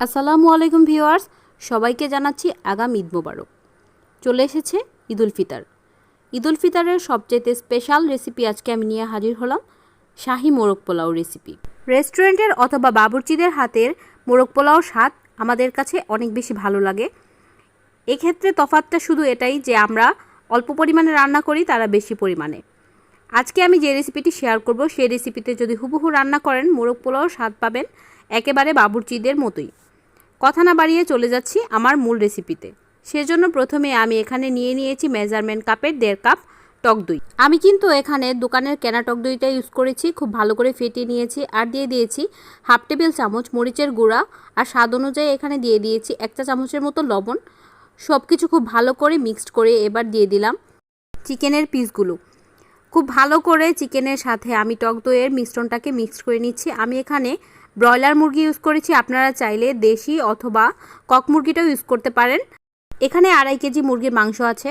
আসসালামু আলাইকুম ভিউয়ার্স, সবাইকে জানাচ্ছি আগাম ঈদ মোবারক। চলে এসেছে ঈদ উল ফিতর। ঈদ উল ফিতরের সবচেয়ে স্পেশাল রেসিপি আজকে আমি নিয়ে হাজির হলাম, শাহি মোরগ পোলাও রেসিপি। রেস্টুরেন্টের অথবা বাবুর্চিদের হাতের মোরগ পোলাওর স্বাদ আমাদের কাছে অনেক বেশি ভালো লাগে। এক্ষেত্রে তফাৎটা শুধু এটাই যে আমরা অল্প পরিমাণে রান্না করি, তারা বেশি পরিমাণে। আজকে আমি যে রেসিপিটি শেয়ার করব সেই রেসিপিতে যদি হুবহু রান্না করেন মোরগ পোলাওর স্বাদ পাবেন একেবারে বাবুর্চিদের মতোই। কথা না বাড়িয়ে চলে যাচ্ছি আমার মূল রেসিপিতে। সেজন্য প্রথমে আমি এখানে নিয়ে নিয়েছি মেজারমেন্ট কাপের 1.5 কাপ টক দই। আমি কিন্তু এখানে দোকানের কেনা টক দইটা ইউজ করেছি, খুব ভালো করে ফেটিয়ে নিয়েছি। আর দিয়ে দিয়েছি হাফ টেবিল চামচ মরিচের গুঁড়া, আর স্বাদ অনুযায়ী এখানে দিয়ে দিয়েছি 1 চা চামচের মতো লবণ। সব কিছু খুব ভালো করে মিক্সড করে এবার দিয়ে দিলাম চিকেনের পিসগুলো। খুব ভালো করে চিকেনের সাথে আমি টক দইয়ের মিশ্রণটাকে মিক্সড করে নিচ্ছি। আমি এখানে ব্রয়লার মুরগি ইউজ করেছি, আপনারা চাইলে দেশি অথবা কক মুরগিটাও ইউজ করতে পারেন। এখানে 2.5 কেজি মুরগির মাংস আছে।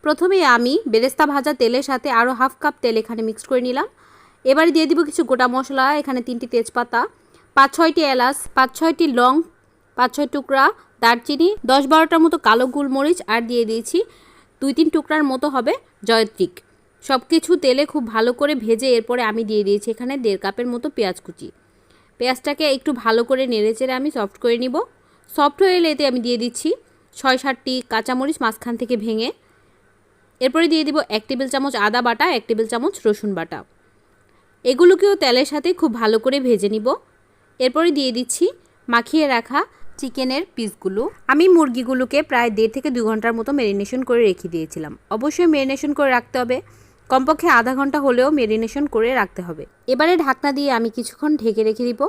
প্রথমে আমি বেরেস্তা ভাজা তেলের সাথে আরও হাফ কাপ তেল এখানে মিক্সড করে নিলাম। এবারে দিয়ে দিব কিছু গোটা মশলা, এখানে 3টি তেজপাতা, 5-6টি এলাচ, 5-6টি লং, 5-6 টুকরা দারচিনি, 10-12টার মতো কালো গোলমরিচ, আর দিয়ে দিয়েছি 2-3 টুকরার মতো হবে জয়ত্রিক। সব কিছু তেলে খুব ভালো করে ভেজে এরপরে আমি দিয়ে দিয়েছি এখানে 1.5 কাপের মতো পেঁয়াজ কুচি। পেঁয়াজটাকে একটু ভালো করে নেড়েচেড়ে আমি সফট করে নিব। সফট হয়ে এলে এতে আমি দিয়ে দিচ্ছি 6-7টি কাঁচামরিচ মাঝখান থেকে ভেঙে। এরপরে দিয়ে দিব 1 টেবিল চামচ আদা বাটা, 1 টেবিল চামচ রসুন বাটা। এগুলোকেও তেলের সাথে খুব ভালো করে ভেজে নিব। এরপরে দিয়ে দিচ্ছি মাখিয়ে রাখা চিকেনের পিসগুলো। আমি মুরগিগুলোকে প্রায় 1.5 থেকে 2 ঘন্টার মতো ম্যারিনেশন করে রেখে দিয়েছিলাম। অবশ্যই ম্যারিনেশন করে রাখতে হবে, কমপক্ষে আধা ঘন্টা হলেও ম্যারিনেশন করে রাখতে হবে। এবারে ঢাকনা দিয়ে আমি কিছুক্ষণ ঢেকে রেখে দিব।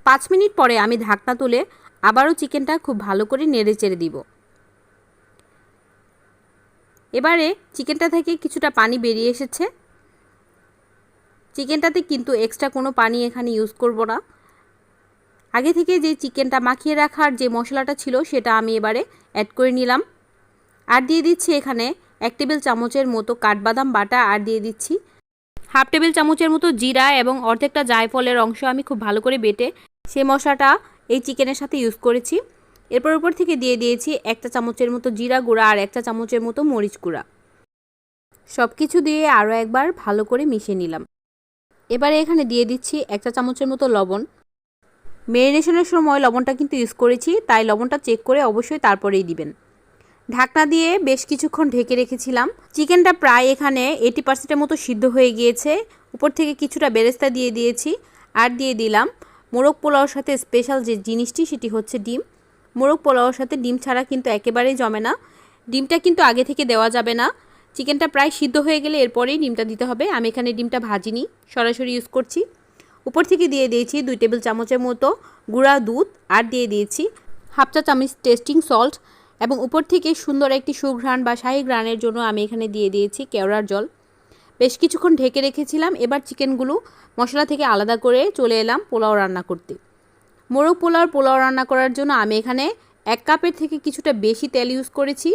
5 মিনিট পরে আমি ঢাকনা তুলে আবারও চিকেনটা খুব ভালো করে নেড়ে চেড়ে দিব। এবারে চিকেনটা থেকে কিছুটা পানি বেরিয়ে এসেছে। চিকেনটাতে কিন্তু এক্সট্রা কোনো পানি এখানে ইউজ করব না। আগে থেকে যে চিকেনটা মাখিয়ে রাখার যে মশলাটা ছিল সেটা আমি এবারে অ্যাড করে নিলাম। আর দিয়ে দিচ্ছি এখানে 1 টেবিল চামচের মতো কাঠবাদাম বাটা, আর দিয়ে দিচ্ছি হাফ টেবিল চামচের মতো জিরা এবং অর্ধেকটা জায়ফলের অংশ আমি খুব ভালো করে বেটে সেই মশলাটা এই চিকেনের সাথে ইউজ করেছি। এরপর উপর থেকে দিয়ে দিয়েছি 1 চা চামচের মতো জিরা গুঁড়া আর 1 চা চামচের মতো মরিচ গুঁড়া। সব কিছু দিয়ে আরও একবার ভালো করে মিশিয়ে নিলাম। এবারে এখানে দিয়ে দিচ্ছি 1 চা চামচের মতো লবণ। ম্যারিনেশনের সময় লবণটা কিন্তু ইউজ করেছি, তাই লবণটা চেক করে অবশ্যই তারপরেই দিবেন। ঢাকনা দিয়ে বেশ কিছুক্ষণ ঢেকে রেখেছিলাম। চিকেনটা প্রায় এখানে 80% মতো সিদ্ধ হয়ে গিয়েছে। উপর থেকে কিছুটা বেরেস্তা দিয়ে দিয়েছি, আর দিয়ে দিলাম মোরগ পোলাওর সাথে স্পেশাল যে জিনিসটি, সেটি হচ্ছে ডিম। মোরগ পোলাওর সাথে ডিম ছাড়া কিন্তু একেবারেই জমে না। ডিমটা কিন্তু আগে থেকে দেওয়া যাবে না। চিকেনটা প্রায় সিদ্ধ হয়ে গেলে এরপরেই ডিমটা দিতে হবে। আমি এখানে ডিমটা ভাজিনি, সরাসরি ইউজ করছি। উপর থেকে দিয়ে দিয়েছি 2 টেবিল চামচের মতো গুঁড়া দুধ, আর দিয়ে দিয়েছি হাফ চা চামচ টেস্টিং সল্ট, এবং উপর থেকে সুন্দর একটি সুঘ্রাণ বা শাহী ঘ্রাণের জন্য আমি এখানে দিয়ে দিয়েছি কেওড়ার জল। বেশ কিছুক্ষণ ঢেকে রেখেছিলাম। এবার চিকেনগুলো মশলা থেকে আলাদা করে চলে এলাম পোলাও রান্না করতে। মোরগ পোলাও রান্না করার জন্য আমি এখানে 1 কাপের থেকে কিছুটা বেশি তেল ইউজ করেছি।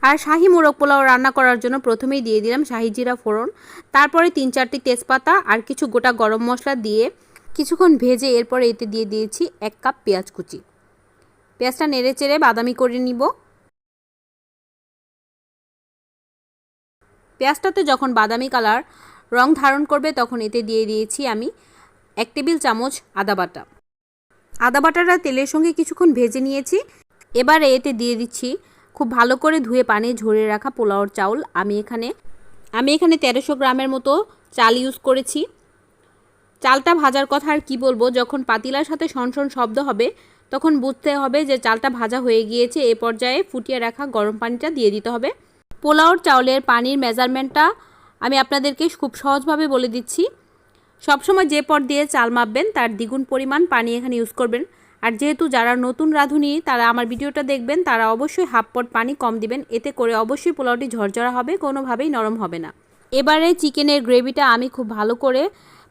আর শাহি মোরগ পোলাও রান্না করার জন্য প্রথমেই দিয়ে দিলাম শাহি জিরা ফোড়ন, তারপরে 3-4টি তেজপাতা আর কিছু গোটা গরম মশলা দিয়ে কিছুক্ষণ ভেজে এরপরে এতে দিয়ে দিয়েছি 1 কাপ পেঁয়াজ কুচি। পেঁয়াজটা নেড়ে চেড়ে বাদামি করে নিব। পেঁয়াজটাতে যখন বাদামি কালার রং ধারণ করবে তখন এতে দিয়ে দিয়েছি আমি 1 টেবিল চামচ আদা বাটা। আদা বাটাটা তেলের সঙ্গে কিছুক্ষণ ভেজে নিয়েছি। এবারে এতে দিয়ে দিচ্ছি খুব ভালো করে ধুয়ে পানি ঝরিয়ে রাখা পোলাওর চাউল। আমি এখানে 1300 গ্রামের মতো চাল ইউজ করেছি। চালটা ভাজার কথা আর কি বলবো, যখন পাতিলার সাথে শনশন শব্দ হবে তখন বুঝতে হবে যে চালটা ভাজা হয়ে গিয়েছে। এ পর্যায়ে ফুটিয়ে রাখা গরম পানিটা দিয়ে দিতে হবে। পোলাওর চাউলের পানির মেজারমেন্টটা আমি আপনাদেরকে খুব সহজভাবে বলে দিচ্ছি। সবসময় যে পট দিয়ে চাল মাপবেন তার দ্বিগুণ পরিমাণ পানি এখানে ইউজ করবেন। আর যেহেতু যারা নতুন রাঁধুনি তারা আমার ভিডিওটা দেখবেন, তারা অবশ্যই হাফ পট পানি কম দিবেন। এতে করে অবশ্যই পোলাওটি ঝরঝরা হবে, কোনোভাবেই নরম হবে না। এবারে চিকেনের গ্রেভিটা আমি খুব ভালো করে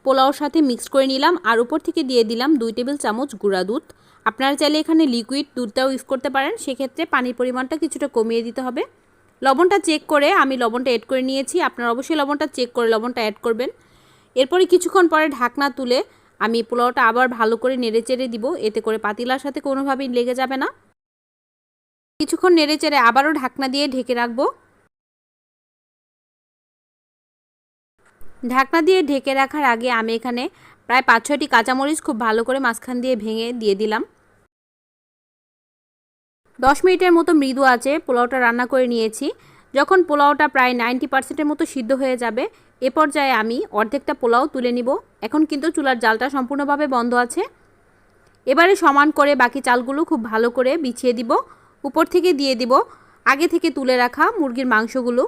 পোলাওর সাথে মিক্স করে নিলাম, আর উপর থেকে দিয়ে দিলাম 2 টেবিল চামচ গুঁড়া দুধ। আপনারা চাইলে এখানে লিকুইড দুধটাও ইউজ করতে পারেন, সেক্ষেত্রে পানির পরিমাণটা কিছুটা কমিয়ে দিতে হবে। লবণটা চেক করে আমি লবণটা অ্যাড করে নিয়েছি। আপনারা অবশ্যই লবণটা চেক করে লবণটা অ্যাড করবেন। এরপরে কিছুক্ষণ পরে ঢাকনা তুলে আমি পোলাওটা আবার ভালো করে নেড়েচেড়ে দিব, এতে করে পাতিলার সাথে কোনোভাবেই লেগে যাবে না। কিছুক্ষণ নেড়েচেড়ে আবারও ঢাকনা দিয়ে ঢেকে রাখবো। ঢাকনা দিয়ে ঢেকে রাখার আগে আমি এখানে প্রায় 5-6টি কাঁচামরিচ খুব ভালো করে মাঝখান দিয়ে ভেঙে দিয়ে দিলাম। 10 মিনিটের মতো মৃদু আঁচে পোলাওটা রান্না করে নিয়েছি। যখন পোলাওটা প্রায় 90% মতো সিদ্ধ হয়ে যাবে, এ পর্যায়ে আমি অর্ধেকটা পোলাও তুলে নিব। এখন কিন্তু চুলার জালটা সম্পূর্ণভাবে বন্ধ আছে। এবারে সমান করে বাকি চালগুলো খুব ভালো করে বিছিয়ে দিব। উপর থেকে দিয়ে দিব আগে থেকে তুলে রাখা মুরগির মাংসগুলো।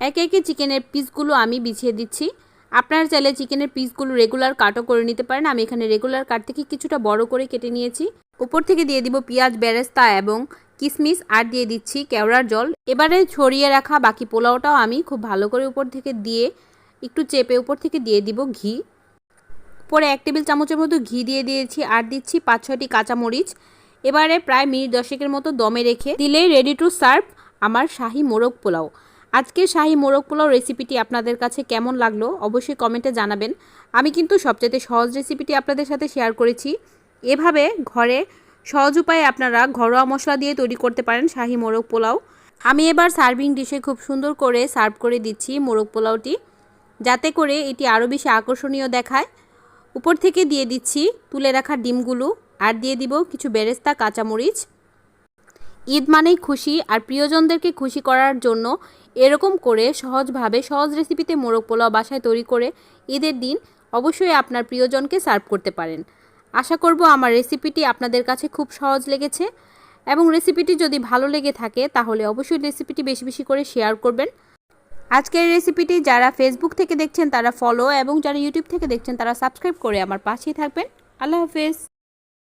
একে একে চিকেনের পিসগুলো আমি বিছিয়ে দিচ্ছি। আপনারা চাইলে চিকেনের পিসগুলো রেগুলার কাটও করে নিতে পারেন। আমি এখানে রেগুলার কাট থেকে কিছুটা বড় করে কেটে নিয়েছি। উপর থেকে দিয়ে দিব পেঁয়াজ, বেরেস্তা এবং কিশমিশ, আর দিয়ে দিচ্ছি কেওড়ার জল। এবারে ছড়িয়ে রাখা বাকি পোলাওটাও আমি খুব ভালো করে উপর থেকে দিয়ে একটু চেপে উপর থেকে দিয়ে দিব ঘি। পরে 1 টেবিল চামচের মতো ঘি দিয়ে দিয়েছি, আর দিচ্ছি 5-6টি কাঁচামরিচ। এবারে প্রায় মিনিট 10 মতো দমে রেখে দিলেই রেডি টু সার্ভ আমার শাহি মোরগ পোলাও। আজকের শাহি মোরগ পোলাও রেসিপিটি আপনাদের কাছে কেমন লাগলো অবশ্যই কমেন্টে জানাবেন। আমি কিন্তু সবচেয়ে সহজ রেসিপিটি আপনাদের সাথে শেয়ার করেছি। এভাবে ঘরে সহজ উপায়ে আপনারা ঘরোয়া মশলা দিয়ে তৈরি করতে পারেন শাহি মোরগ পোলাও। আমি এবার সার্ভিং ডিশে খুব সুন্দর করে সার্ভ করে দিচ্ছি মোরগ পোলাওটি, যাতে করে এটি আরও বেশি আকর্ষণীয় দেখায়। উপর থেকে দিয়ে দিচ্ছি তুলে রাখা ডিমগুলো, আর দিয়ে দিব কিছু বেরেস্তা, কাঁচামরিচ। ঈদ মানেই খুশি, আর প্রিয়জনদেরকে খুশি করার জন্য এরকম করে সহজভাবে সহজ রেসিপিতে মোরগ পোলাও বাসায় তৈরি করে ঈদের দিন অবশ্যই আপনার প্রিয়জনকে সার্ভ করতে পারেন। আশা করব আমার রেসিপিটি আপনাদের কাছে খুব সহজ লেগেছে, এবং রেসিপিটি যদি ভালো লেগে থাকে তাহলে অবশ্যই রেসিপিটি বেশি বেশি করে শেয়ার করবেন। আজকের রেসিপিটি যারা ফেসবুক থেকে দেখছেন তারা ফলো, এবং যারা ইউটিউব থেকে দেখছেন তারা সাবস্ক্রাইব করে আমার পাশেই থাকবেন। আল্লাহ হাফেজ।